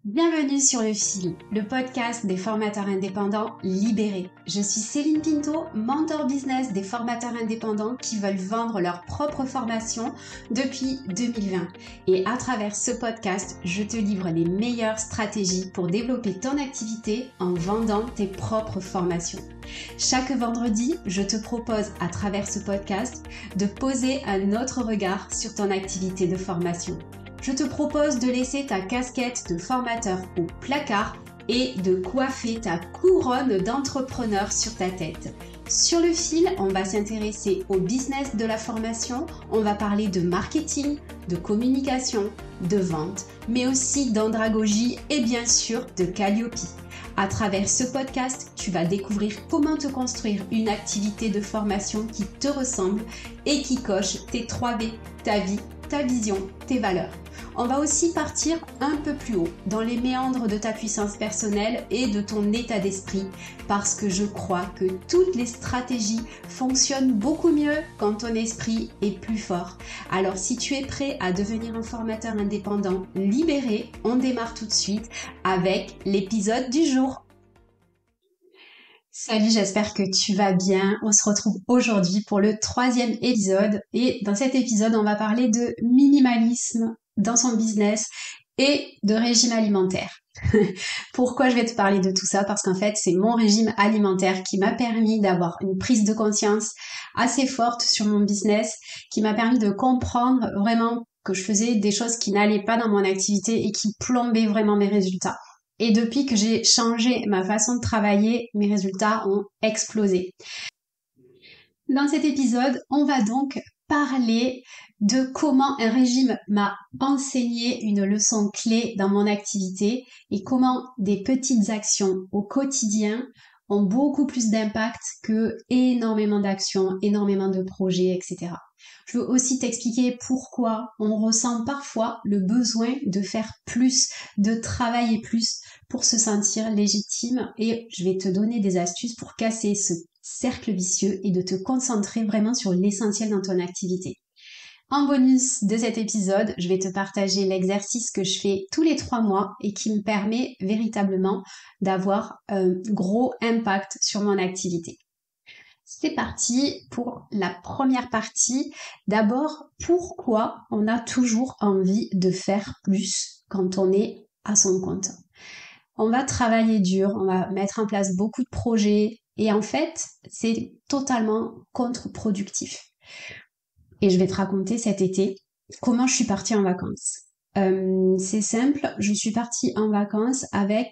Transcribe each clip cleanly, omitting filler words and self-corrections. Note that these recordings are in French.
Bienvenue sur Le Fil, le podcast des formateurs indépendants libérés. Je suis Céline Pinto, mentor business des formateurs indépendants qui veulent vendre leur propre formation depuis 2020. Et à travers ce podcast, je te livre les meilleures stratégies pour développer ton activité en vendant tes propres formations. Chaque vendredi, je te propose à travers ce podcast de poser un autre regard sur ton activité de formation. Je te propose de laisser ta casquette de formateur au placard et de coiffer ta couronne d'entrepreneur sur ta tête. Sur Le Fil, on va s'intéresser au business de la formation, on va parler de marketing, de communication, de vente, mais aussi d'andragogie et bien sûr de Calliope. À travers ce podcast, tu vas découvrir comment te construire une activité de formation qui te ressemble et qui coche tes 3V, ta vie, ta vision, tes valeurs. On va aussi partir un peu plus haut dans les méandres de ta puissance personnelle et de ton état d'esprit parce que je crois que toutes les stratégies fonctionnent beaucoup mieux quand ton esprit est plus fort. Alors si tu es prêt à devenir un formateur indépendant libéré, on démarre tout de suite avec l'épisode du jour. Salut, j'espère que tu vas bien. On se retrouve aujourd'hui pour le 3e épisode et dans cet épisode, on va parler de minimalisme dans son business et de régime alimentaire. Pourquoi je vais te parler de tout ça? Parce qu'en fait, c'est mon régime alimentaire qui m'a permis d'avoir une prise de conscience assez forte sur mon business, qui m'a permis de comprendre vraiment que je faisais des choses qui n'allaient pas dans mon activité et qui plombaient vraiment mes résultats. Et depuis que j'ai changé ma façon de travailler, mes résultats ont explosé. Dans cet épisode, on va donc parler de comment un régime m'a enseigné une leçon clé dans mon activité et comment des petites actions au quotidien ont beaucoup plus d'impact que énormément d'actions, énormément de projets, etc. Je veux aussi t'expliquer pourquoi on ressent parfois le besoin de faire plus, de travailler plus pour se sentir légitime et je vais te donner des astuces pour casser ce cercle vicieux et de te concentrer vraiment sur l'essentiel dans ton activité. En bonus de cet épisode, je vais te partager l'exercice que je fais tous les 3 mois et qui me permet véritablement d'avoir un gros impact sur mon activité. C'est parti pour la première partie. D'abord, pourquoi on a toujours envie de faire plus quand on est à son compte? On va travailler dur, on va mettre en place beaucoup de projets et en fait, c'est totalement contre-productif. Et je vais te raconter cet été comment je suis partie en vacances. C'est simple, je suis partie en vacances avec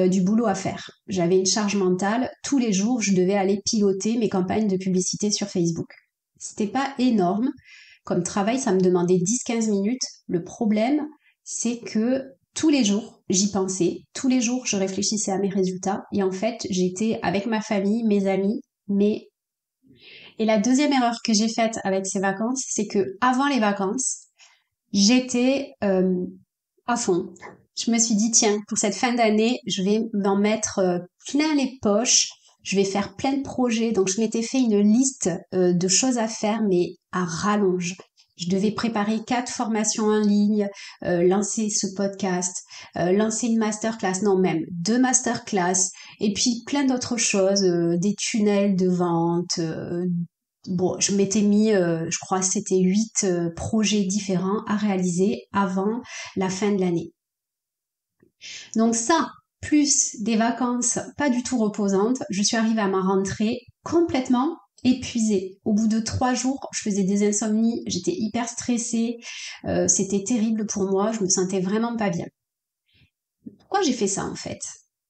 du boulot à faire. J'avais une charge mentale, tous les jours je devais aller piloter mes campagnes de publicité sur Facebook. C'était pas énorme, comme travail ça me demandait 10-15 minutes. Le problème c'est que tous les jours j'y pensais, tous les jours je réfléchissais à mes résultats et en fait j'étais avec ma famille, mes amis, Et la deuxième erreur que j'ai faite avec ces vacances, c'est que avant les vacances, j'étais à fond. Je me suis dit, tiens, pour cette fin d'année, je vais m'en mettre plein les poches, je vais faire plein de projets. Donc, je m'étais fait une liste de choses à faire, mais à rallonge. Je devais préparer 4 formations en ligne, lancer ce podcast, lancer une masterclass, non même 2 masterclass, et puis plein d'autres choses, des tunnels de vente. Bon, je m'étais mis, je crois que c'était 8 projets différents à réaliser avant la fin de l'année. Donc ça, plus des vacances pas du tout reposantes, je suis arrivée à ma rentrée complètement épuisée. Au bout de 3 jours, je faisais des insomnies, j'étais hyper stressée, c'était terrible pour moi, je me sentais vraiment pas bien. Pourquoi j'ai fait ça en fait?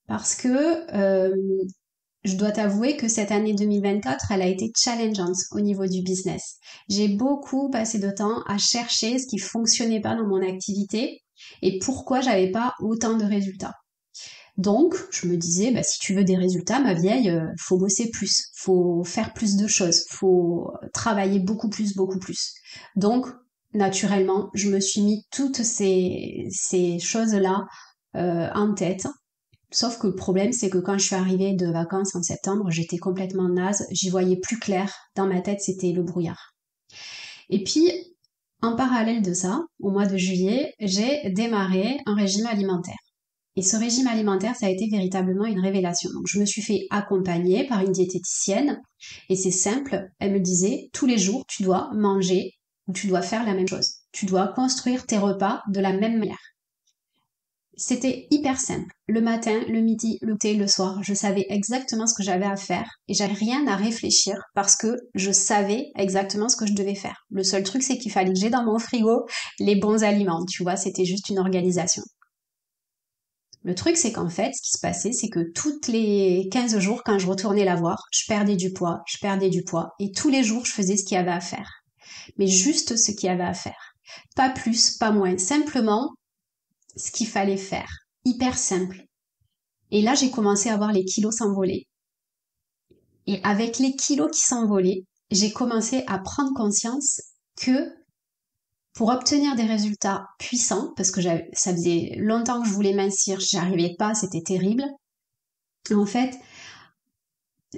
Parce que je dois t'avouer que cette année 2024, elle a été challengeante au niveau du business. J'ai beaucoup passé de temps à chercher ce qui fonctionnait pas dans mon activité et pourquoi j'avais pas autant de résultats. Donc, je me disais, si tu veux des résultats, ma vieille, faut bosser plus, faut faire plus de choses, faut travailler beaucoup plus. Donc, naturellement, je me suis mis toutes ces choses-là en tête. Sauf que le problème, c'est que quand je suis arrivée de vacances en septembre, j'étais complètement naze, j'y voyais plus clair. Dans ma tête, c'était le brouillard. Et puis, en parallèle de ça, au mois de juillet, j'ai démarré un régime alimentaire. Et ce régime alimentaire, ça a été véritablement une révélation. Donc, je me suis fait accompagner par une diététicienne et c'est simple. Elle me disait, tous les jours, tu dois manger ou tu dois faire la même chose. Tu dois construire tes repas de la même manière. C'était hyper simple. Le matin, le midi, le thé, le soir, je savais exactement ce que j'avais à faire et j'avais rien à réfléchir parce que je savais exactement ce que je devais faire. Le seul truc, c'est qu'il fallait que j'ai dans mon frigo les bons aliments. Tu vois, c'était juste une organisation. Le truc, c'est qu'en fait, ce qui se passait, c'est que toutes les 15 jours, quand je retournais la voir, je perdais du poids, et tous les jours, je faisais ce qu'il y avait à faire. Mais juste ce qu'il y avait à faire. Pas plus, pas moins, simplement ce qu'il fallait faire. Hyper simple. Et là, j'ai commencé à voir les kilos s'envoler. Et avec les kilos qui s'envolaient, j'ai commencé à prendre conscience que pour obtenir des résultats puissants, parce que ça faisait longtemps que je voulais mincir, j'y arrivais pas, c'était terrible. En fait,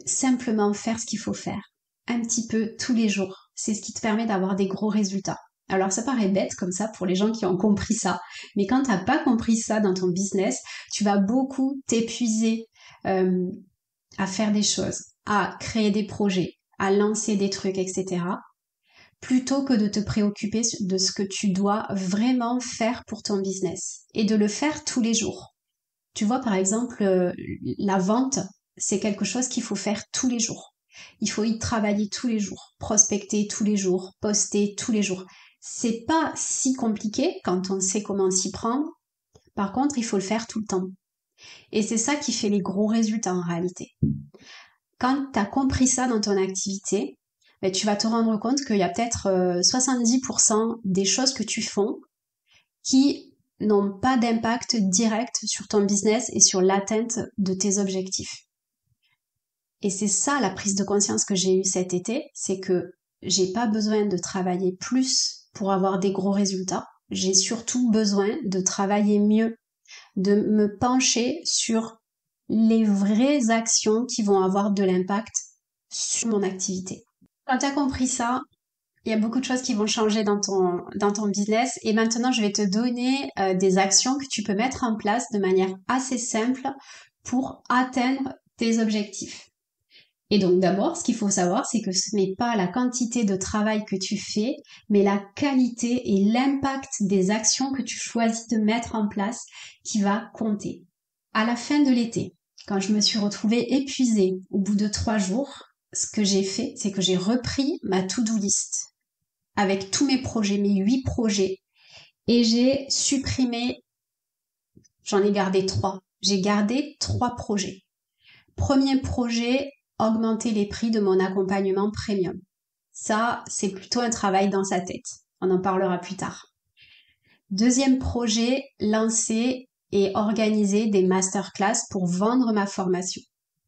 simplement faire ce qu'il faut faire, un petit peu tous les jours, c'est ce qui te permet d'avoir des gros résultats. Alors ça paraît bête comme ça pour les gens qui ont compris ça, mais quand t'as pas compris ça dans ton business, tu vas beaucoup t'épuiser à faire des choses, à créer des projets, à lancer des trucs, etc. plutôt que de te préoccuper de ce que tu dois vraiment faire pour ton business et de le faire tous les jours. Tu vois, par exemple, la vente, c'est quelque chose qu'il faut faire tous les jours. Il faut y travailler tous les jours, prospecter tous les jours, poster tous les jours. C'est pas si compliqué quand on sait comment s'y prendre. Par contre, il faut le faire tout le temps. Et c'est ça qui fait les gros résultats en réalité. Quand tu as compris ça dans ton activité, ben, tu vas te rendre compte qu'il y a peut-être 70% des choses que tu fais qui n'ont pas d'impact direct sur ton business et sur l'atteinte de tes objectifs. Et c'est ça la prise de conscience que j'ai eue cet été, c'est que j'ai pas besoin de travailler plus pour avoir des gros résultats. J'ai surtout besoin de travailler mieux, de me pencher sur les vraies actions qui vont avoir de l'impact sur mon activité. Quand tu as compris ça, il y a beaucoup de choses qui vont changer dans ton business et maintenant je vais te donner des actions que tu peux mettre en place de manière assez simple pour atteindre tes objectifs. Et donc d'abord, ce qu'il faut savoir, c'est que ce n'est pas la quantité de travail que tu fais, mais la qualité et l'impact des actions que tu choisis de mettre en place qui va compter. À la fin de l'été, quand je me suis retrouvée épuisée au bout de 3 jours, ce que j'ai fait, c'est que j'ai repris ma to-do list avec tous mes projets, mes 8 projets, et j'ai supprimé, j'en ai gardé 3. J'ai gardé 3 projets. Premier projet, augmenter les prix de mon accompagnement premium. Ça, c'est plutôt un travail dans sa tête. On en parlera plus tard. Deuxième projet, lancer et organiser des masterclass pour vendre ma formation.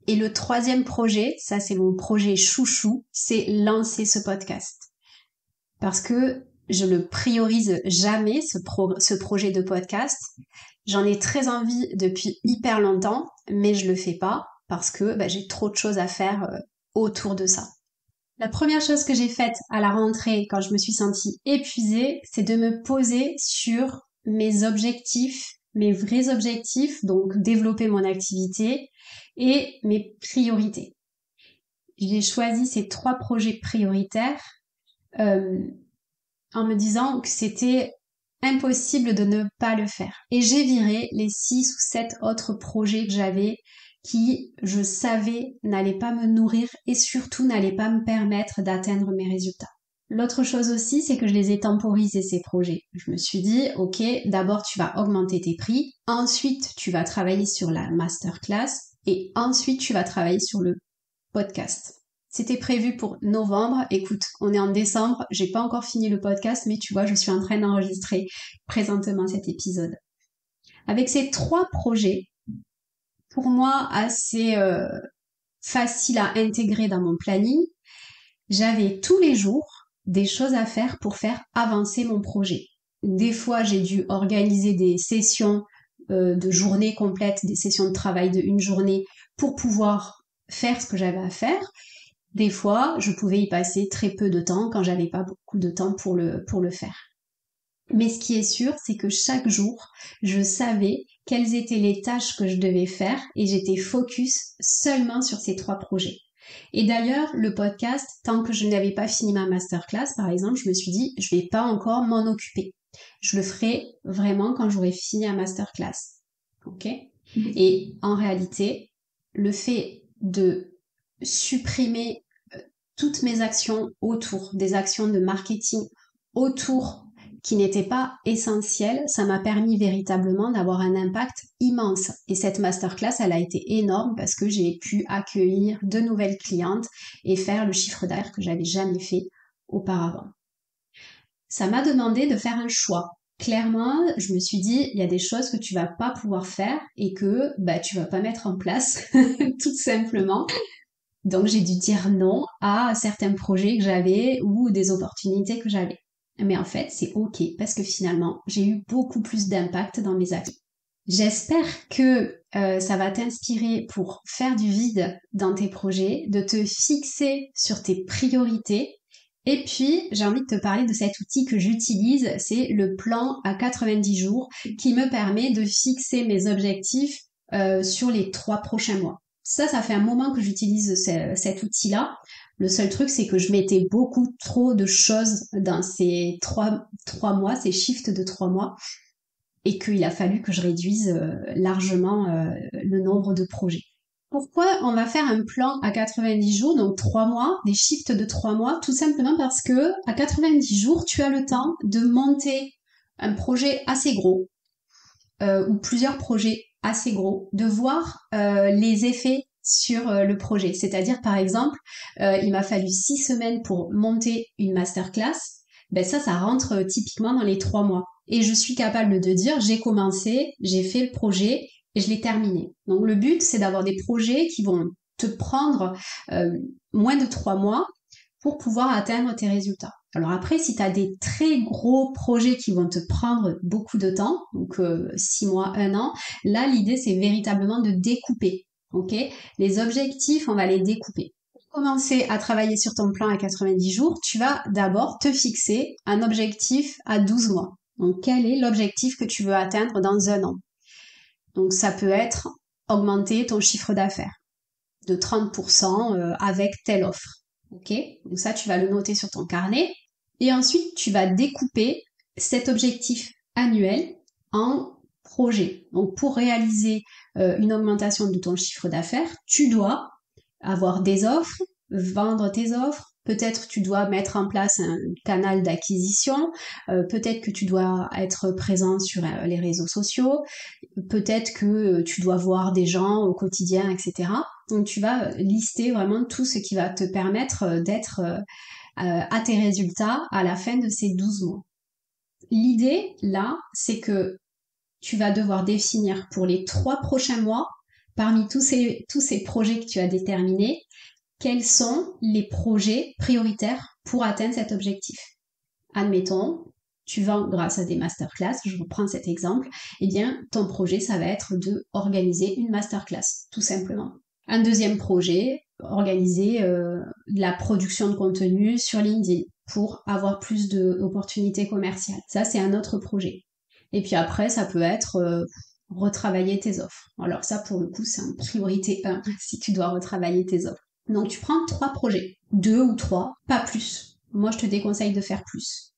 Et le troisième projet, ça c'est mon projet chouchou, c'est lancer ce podcast. Parce que je le priorise jamais, ce projet de podcast. J'en ai très envie depuis hyper longtemps, mais je le fais pas parce que j'ai trop de choses à faire autour de ça. La première chose que j'ai faite à la rentrée quand je me suis sentie épuisée, c'est de me poser sur mes objectifs, mes vrais objectifs, donc développer mon activité et mes priorités. J'ai choisi ces 3 projets prioritaires en me disant que c'était impossible de ne pas le faire. Et j'ai viré les 6 ou 7 autres projets que j'avais qui, je savais, n'allaient pas me nourrir et surtout n'allaient pas me permettre d'atteindre mes résultats. L'autre chose aussi, c'est que je les ai temporisés, ces projets. Je me suis dit, ok, d'abord tu vas augmenter tes prix, ensuite tu vas travailler sur la masterclass et ensuite tu vas travailler sur le podcast. C'était prévu pour novembre. Écoute, on est en décembre, j'ai pas encore fini le podcast, mais tu vois, je suis en train d'enregistrer présentement cet épisode. Avec ces 3 projets, pour moi assez facile à intégrer dans mon planning, j'avais tous les jours des choses à faire pour faire avancer mon projet. Des fois, j'ai dû organiser des sessions de journée complète, des sessions de travail de une journée pour pouvoir faire ce que j'avais à faire. Des fois, je pouvais y passer très peu de temps quand j'avais pas beaucoup de temps pour le faire. Mais ce qui est sûr, c'est que chaque jour, je savais quelles étaient les tâches que je devais faire et j'étais focus seulement sur ces 3 projets. Et d'ailleurs, le podcast, tant que je n'avais pas fini ma masterclass, par exemple, je me suis dit, je vais pas encore m'en occuper. Je le ferai vraiment quand j'aurai fini la masterclass. Ok ? Et en réalité, le fait de supprimer toutes mes actions autour, des actions de marketing autour qui n'étaient pas essentielles, ça m'a permis véritablement d'avoir un impact immense. Et cette masterclass, elle a été énorme parce que j'ai pu accueillir de nouvelles clientes et faire le chiffre d'affaires que j'avais jamais fait auparavant. Ça m'a demandé de faire un choix. Clairement, je me suis dit, il y a des choses que tu vas pas pouvoir faire et que tu vas pas mettre en place, tout simplement. Donc j'ai dû dire non à certains projets que j'avais ou des opportunités que j'avais. Mais en fait, c'est ok parce que finalement, j'ai eu beaucoup plus d'impact dans mes actions. J'espère que ça va t'inspirer pour faire du vide dans tes projets, de te fixer sur tes priorités. Et puis, j'ai envie de te parler de cet outil que j'utilise, c'est le plan à 90 jours qui me permet de fixer mes objectifs sur les 3 prochains mois. Ça fait un moment que j'utilise cet outil-là. Le seul truc, c'est que je mettais beaucoup trop de choses dans ces 3 mois, ces shifts de 3 mois, et qu'il a fallu que je réduise largement le nombre de projets. Pourquoi on va faire un plan à 90 jours, donc 3 mois, des shifts de 3 mois? Tout simplement parce que à 90 jours, tu as le temps de monter un projet assez gros, ou plusieurs projets assez gros, de voir les effets sur le projet. C'est-à-dire, par exemple, il m'a fallu 6 semaines pour monter une masterclass. Ça rentre typiquement dans les 3 mois. Et je suis capable de dire, j'ai commencé, j'ai fait le projet et je l'ai terminé. Donc le but, c'est d'avoir des projets qui vont te prendre moins de 3 mois pour pouvoir atteindre tes résultats. Alors après, si tu as des très gros projets qui vont te prendre beaucoup de temps, donc 6 mois, 1 an, là, l'idée, c'est véritablement de découper. Ok ? Les objectifs, on va les découper. Pour commencer à travailler sur ton plan à 90 jours, tu vas d'abord te fixer un objectif à 12 mois. Donc, quel est l'objectif que tu veux atteindre dans 1 an ? Donc, ça peut être augmenter ton chiffre d'affaires de 30% avec telle offre. Ok ? Donc ça, tu vas le noter sur ton carnet. Et ensuite, tu vas découper cet objectif annuel en projets. Donc, pour réaliser une augmentation de ton chiffre d'affaires, tu dois avoir des offres, vendre tes offres. Peut-être tu dois mettre en place un canal d'acquisition, peut-être que tu dois être présent sur les réseaux sociaux, peut-être que tu dois voir des gens au quotidien, etc. Donc tu vas lister vraiment tout ce qui va te permettre d'être à tes résultats à la fin de ces 12 mois. L'idée, là, c'est que tu vas devoir définir pour les 3 prochains mois, parmi tous ces projets que tu as déterminés, quels sont les projets prioritaires pour atteindre cet objectif. Admettons, tu vends grâce à des masterclass, je reprends cet exemple, eh bien, ton projet, ça va être de organiser une masterclass, tout simplement. Un deuxième projet, organiser de la production de contenu sur LinkedIn pour avoir plus d'opportunités commerciales. Ça, c'est un autre projet. Et puis après, ça peut être retravailler tes offres. Alors ça, pour le coup, c'est en priorité 1 si tu dois retravailler tes offres. Donc tu prends 3 projets, 2 ou 3, pas plus. Moi, je te déconseille de faire plus.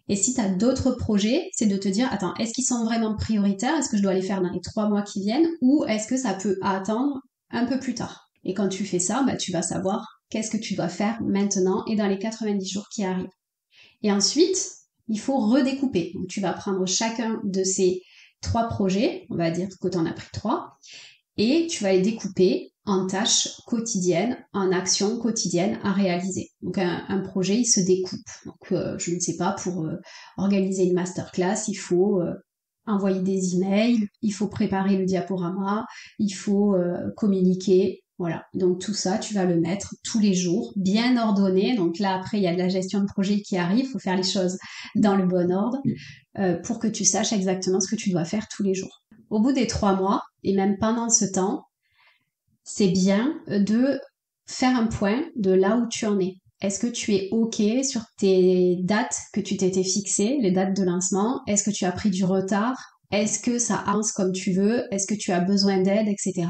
Et si tu as d'autres projets, c'est de te dire, attends, est-ce qu'ils sont vraiment prioritaires? Est-ce que je dois les faire dans les 3 mois qui viennent? Ou est-ce que ça peut attendre un peu plus tard? Et quand tu fais ça, tu vas savoir qu'est-ce que tu dois faire maintenant et dans les 90 jours qui arrivent. Et ensuite, il faut redécouper. Donc tu vas prendre chacun de ces 3 projets, on va dire que tu en as pris 3, et tu vas les découper en tâches quotidiennes, en actions quotidiennes à réaliser. Donc un projet, il se découpe. Donc je ne sais pas, pour organiser une masterclass, il faut envoyer des emails, il faut préparer le diaporama, il faut communiquer. Voilà, donc tout ça, tu vas le mettre tous les jours, bien ordonné. Donc là, après, il y a de la gestion de projet qui arrive, il faut faire les choses dans le bon ordre pour que tu saches exactement ce que tu dois faire tous les jours. Au bout des 3 mois, et même pendant ce temps, c'est bien de faire un point de là où tu en es. Est-ce que tu es OK sur tes dates que tu t'étais fixées, les dates de lancement? Est-ce que tu as pris du retard? Est-ce que ça avance comme tu veux? Est-ce que tu as besoin d'aide, etc.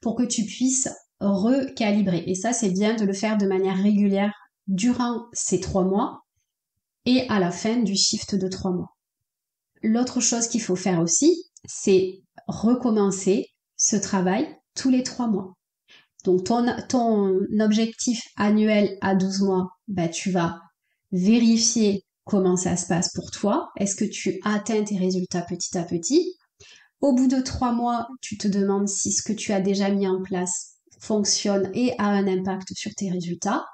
pour que tu puisses recalibrer. Et ça, c'est bien de le faire de manière régulière durant ces 3 mois et à la fin du shift de 3 mois. L'autre chose qu'il faut faire aussi, c'est recommencer ce travail tous les 3 mois. Donc ton objectif annuel à 12 mois, tu vas vérifier comment ça se passe pour toi. Est-ce que tu atteins tes résultats petit à petit? Au bout de 3 mois, tu te demandes si ce que tu as déjà mis en place fonctionne et a un impact sur tes résultats.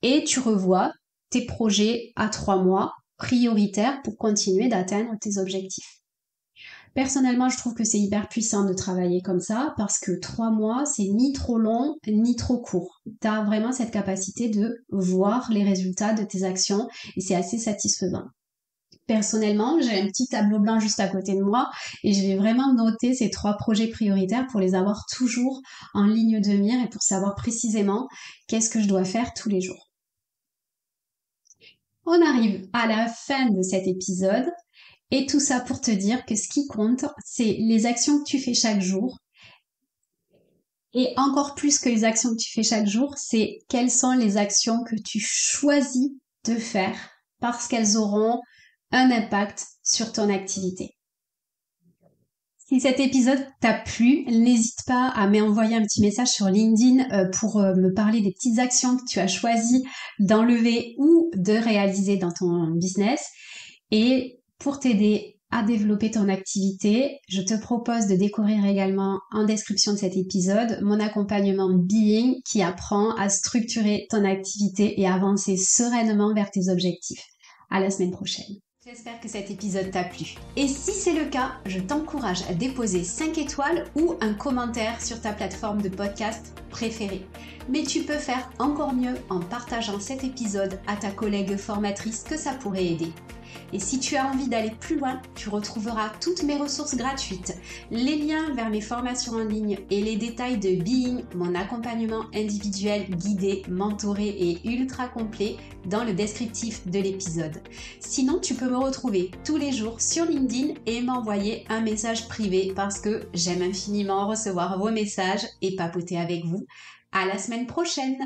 Et tu revois tes projets à 3 mois prioritaires pour continuer d'atteindre tes objectifs. Personnellement, je trouve que c'est hyper puissant de travailler comme ça parce que 3 mois, c'est ni trop long ni trop court. Tu as vraiment cette capacité de voir les résultats de tes actions et c'est assez satisfaisant. Personnellement, j'ai un petit tableau blanc juste à côté de moi et je vais vraiment noter ces 3 projets prioritaires pour les avoir toujours en ligne de mire et pour savoir précisément qu'est-ce que je dois faire tous les jours. On arrive à la fin de cet épisode. Et tout ça pour te dire que ce qui compte, c'est les actions que tu fais chaque jour. Et encore plus que les actions que tu fais chaque jour, c'est quelles sont les actions que tu choisis de faire parce qu'elles auront un impact sur ton activité. Si cet épisode t'a plu, n'hésite pas à m'envoyer un petit message sur LinkedIn pour me parler des petites actions que tu as choisi d'enlever ou de réaliser dans ton business. Et pour t'aider à développer ton activité, je te propose de découvrir également en description de cet épisode mon accompagnement Being qui apprend à structurer ton activité et avancer sereinement vers tes objectifs. À la semaine prochaine. J'espère que cet épisode t'a plu. Et si c'est le cas, je t'encourage à déposer 5 étoiles ou un commentaire sur ta plateforme de podcast préférée. Mais tu peux faire encore mieux en partageant cet épisode à ta collègue formatrice que ça pourrait aider. Et si tu as envie d'aller plus loin, tu retrouveras toutes mes ressources gratuites, les liens vers mes formations en ligne et les détails de Being, mon accompagnement individuel, guidé, mentoré et ultra complet dans le descriptif de l'épisode. Sinon, tu peux me retrouver tous les jours sur LinkedIn et m'envoyer un message privé parce que j'aime infiniment recevoir vos messages et papoter avec vous. À la semaine prochaine!